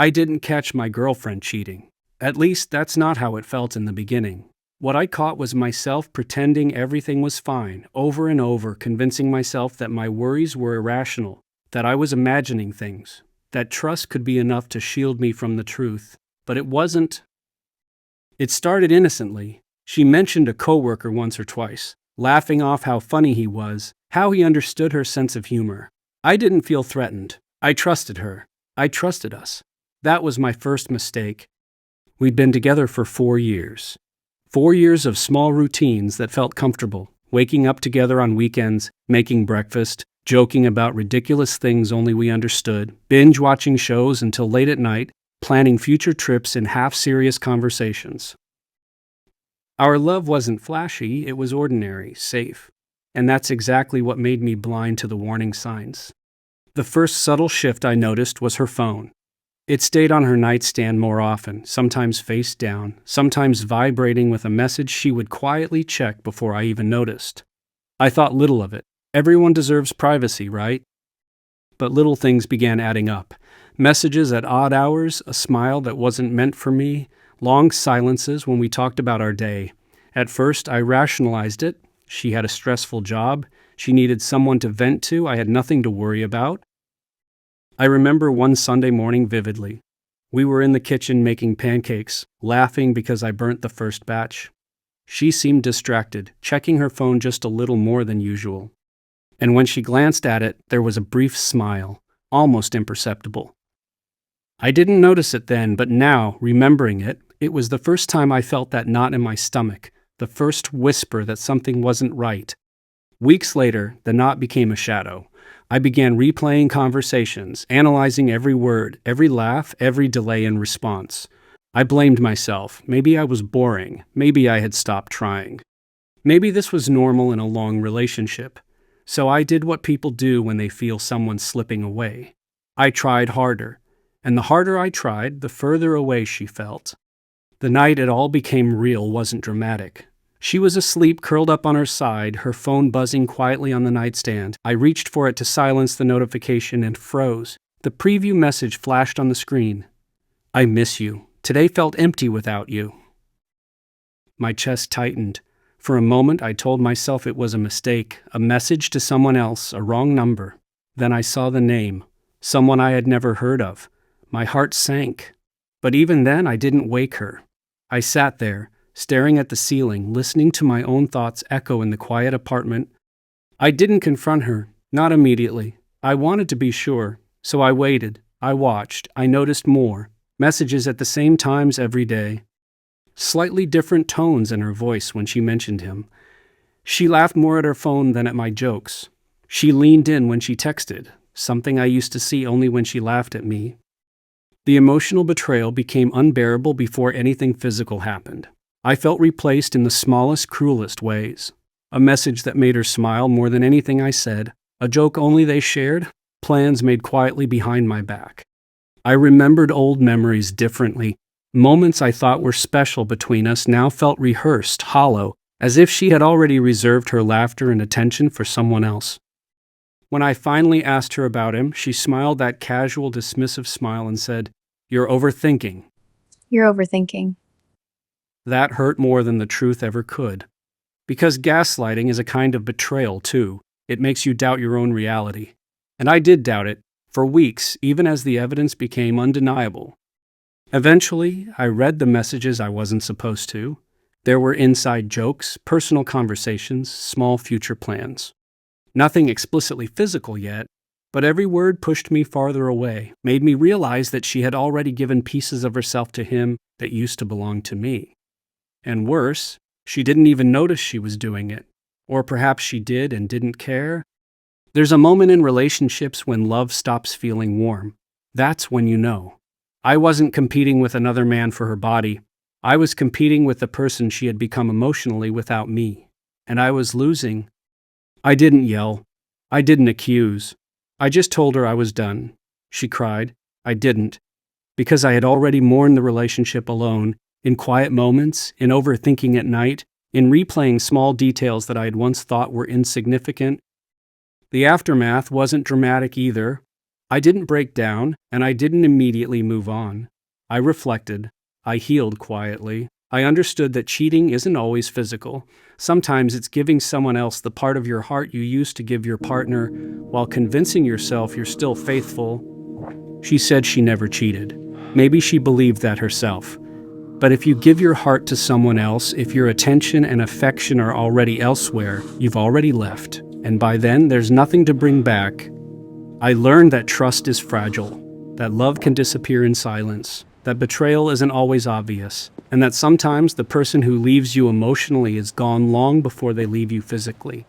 I didn't catch my girlfriend cheating. At least that's not how it felt in the beginning. What I caught was myself pretending everything was fine, over and over, convincing myself that my worries were irrational, that I was imagining things, that trust could be enough to shield me from the truth. But it wasn't. It started innocently. She mentioned a coworker once or twice, laughing off how funny he was, how he understood her sense of humor. I didn't feel threatened. I trusted her. I trusted us. That was my first mistake. We'd been together for 4 years. 4 years of small routines that felt comfortable, waking up together on weekends, making breakfast, joking about ridiculous things only we understood, binge-watching shows until late at night, planning future trips in half-serious conversations. Our love wasn't flashy, it was ordinary, safe. And that's exactly what made me blind to the warning signs. The first subtle shift I noticed was her phone. It stayed on her nightstand more often, sometimes face down, sometimes vibrating with a message she would quietly check before I even noticed. I thought little of it. Everyone deserves privacy, right? But little things began adding up. Messages at odd hours, a smile that wasn't meant for me, long silences when we talked about our day. At first, I rationalized it. She had a stressful job. She needed someone to vent to. I had nothing to worry about. I remember one Sunday morning vividly. We were in the kitchen making pancakes, laughing because I burnt the first batch. She seemed distracted, checking her phone just a little more than usual. And when she glanced at it, there was a brief smile, almost imperceptible. I didn't notice it then, but now, remembering it, it was the first time I felt that knot in my stomach, the first whisper that something wasn't right. Weeks later, the knot became a shadow. I began replaying conversations, analyzing every word, every laugh, every delay in response. I blamed myself. Maybe I was boring. Maybe I had stopped trying. Maybe this was normal in a long relationship. So I did what people do when they feel someone slipping away. I tried harder. And the harder I tried, the further away she felt. The night it all became real wasn't dramatic. She was asleep, curled up on her side, her phone buzzing quietly on the nightstand. I reached for it to silence the notification and froze. The preview message flashed on the screen. I miss you. Today felt empty without you. My chest tightened. For a moment, I told myself it was a mistake, a message to someone else, a wrong number. Then I saw the name, someone I had never heard of. My heart sank. But even then, I didn't wake her. I sat there, staring at the ceiling, listening to my own thoughts echo in the quiet apartment. I didn't confront her, not immediately. I wanted to be sure, so I waited. I watched. I noticed more. Messages at the same times every day. Slightly different tones in her voice when she mentioned him. She laughed more at her phone than at my jokes. She leaned in when she texted, something I used to see only when she laughed at me. The emotional betrayal became unbearable before anything physical happened. I felt replaced in the smallest, cruelest ways. A message that made her smile more than anything I said, a joke only they shared, plans made quietly behind my back. I remembered old memories differently. Moments I thought were special between us now felt rehearsed, hollow, as if she had already reserved her laughter and attention for someone else. When I finally asked her about him, she smiled that casual, dismissive smile and said, "You're overthinking." You're overthinking. That hurt more than the truth ever could. Because gaslighting is a kind of betrayal, too. It makes you doubt your own reality. And I did doubt it, for weeks, even as the evidence became undeniable. Eventually, I read the messages I wasn't supposed to. There were inside jokes, personal conversations, small future plans. Nothing explicitly physical yet, but every word pushed me farther away, made me realize that she had already given pieces of herself to him that used to belong to me. And worse, she didn't even notice she was doing it. Or perhaps she did and didn't care. There's a moment in relationships when love stops feeling warm. That's when you know. I wasn't competing with another man for her body. I was competing with the person she had become emotionally without me. And I was losing. I didn't yell. I didn't accuse. I just told her I was done. She cried. I didn't. Because I had already mourned the relationship alone, in quiet moments, in overthinking at night, in replaying small details that I had once thought were insignificant. The aftermath wasn't dramatic either. I didn't break down, and I didn't immediately move on. I reflected. I healed quietly. I understood that cheating isn't always physical. Sometimes it's giving someone else the part of your heart you used to give your partner while convincing yourself you're still faithful. She said she never cheated. Maybe she believed that herself. But if you give your heart to someone else, if your attention and affection are already elsewhere, you've already left. And by then, there's nothing to bring back. I learned that trust is fragile, that love can disappear in silence, that betrayal isn't always obvious, and that sometimes the person who leaves you emotionally is gone long before they leave you physically.